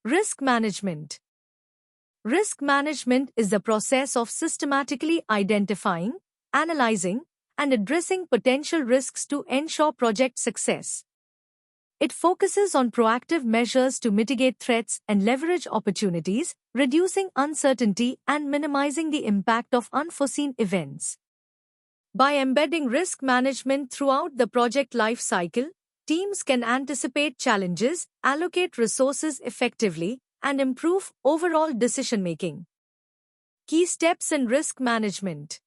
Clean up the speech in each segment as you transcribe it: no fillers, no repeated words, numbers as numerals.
Risk management. Risk management is the process of systematically identifying, analyzing, and addressing potential risks to ensure project success. It focuses on proactive measures to mitigate threats and leverage opportunities, reducing uncertainty and minimizing the impact of unforeseen events. By embedding risk management throughout the project life cycle, teams can anticipate challenges, allocate resources effectively, and improve overall decision-making. Key steps in risk management.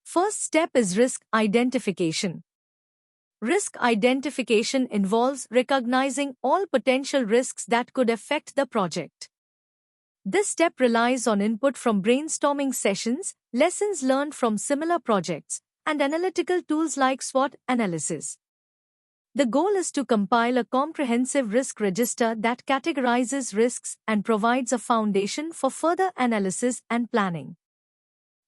First step is risk identification. Risk identification involves recognizing all potential risks that could affect the project. This step relies on input from brainstorming sessions, lessons learned from similar projects, and analytical tools like SWOT analysis. The goal is to compile a comprehensive risk register that categorizes risks and provides a foundation for further analysis and planning.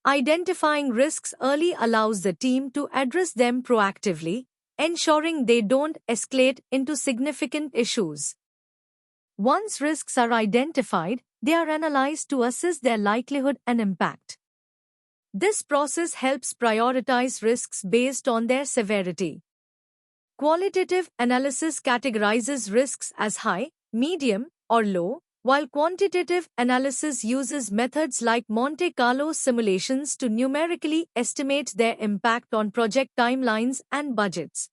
Identifying risks early allows the team to address them proactively, ensuring they don't escalate into significant issues. Once risks are identified, they are analyzed to assess their likelihood and impact. This process helps prioritize risks based on their severity. Qualitative analysis categorizes risks as high, medium, or low, while quantitative analysis uses methods like Monte Carlo simulations to numerically estimate their impact on project timelines and budgets.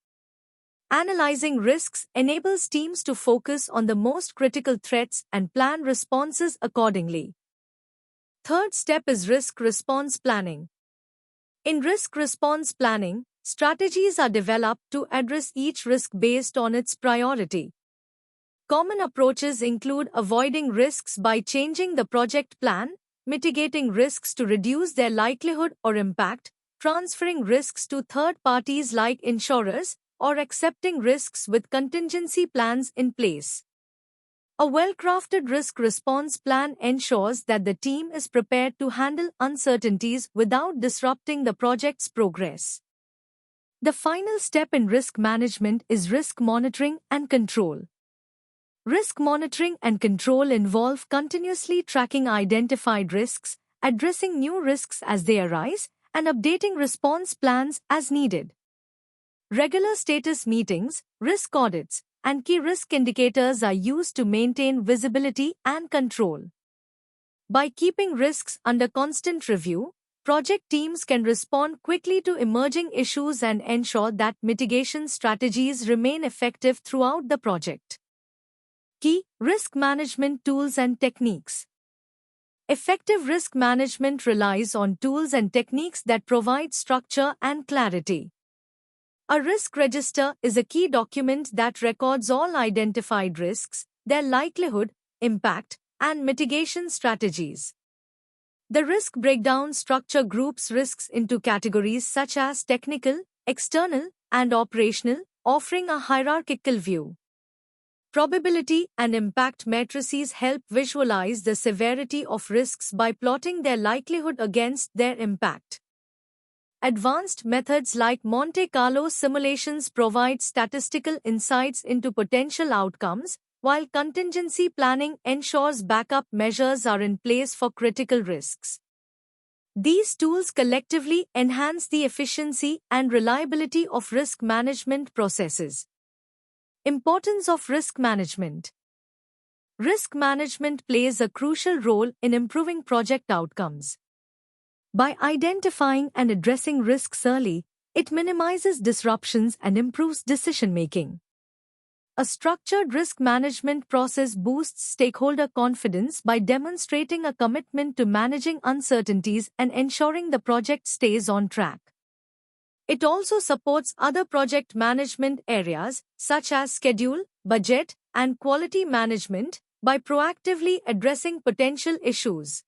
Analyzing risks enables teams to focus on the most critical threats and plan responses accordingly. Third step is risk response planning. In risk response planning, strategies are developed to address each risk based on its priority. Common approaches include avoiding risks by changing the project plan, mitigating risks to reduce their likelihood or impact, transferring risks to third parties like insurers, or accepting risks with contingency plans in place. A well-crafted risk response plan ensures that the team is prepared to handle uncertainties without disrupting the project's progress. The final step in risk management is risk monitoring and control. Risk monitoring and control involve continuously tracking identified risks, addressing new risks as they arise, and updating response plans as needed. Regular status meetings, risk audits, and key risk indicators are used to maintain visibility and control. By keeping risks under constant review, project teams can respond quickly to emerging issues and ensure that mitigation strategies remain effective throughout the project. Key risk management tools and techniques. Effective risk management relies on tools and techniques that provide structure and clarity. A risk register is a key document that records all identified risks, their likelihood, impact, and mitigation strategies. The risk breakdown structure groups risks into categories such as technical, external, and operational, offering a hierarchical view. Probability and impact matrices help visualize the severity of risks by plotting their likelihood against their impact. Advanced methods like Monte Carlo simulations provide statistical insights into potential outcomes, while contingency planning ensures backup measures are in place for critical risks. These tools collectively enhance the efficiency and reliability of risk management processes. Importance of risk management. Risk management plays a crucial role in improving project outcomes. By identifying and addressing risks early, it minimizes disruptions and improves decision-making. A structured risk management process boosts stakeholder confidence by demonstrating a commitment to managing uncertainties and ensuring the project stays on track. It also supports other project management areas, such as schedule, budget, and quality management, by proactively addressing potential issues.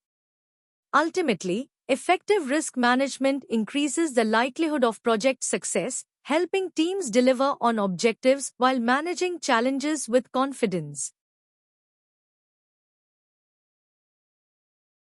Ultimately, effective risk management increases the likelihood of project success, helping teams deliver on objectives while managing challenges with confidence.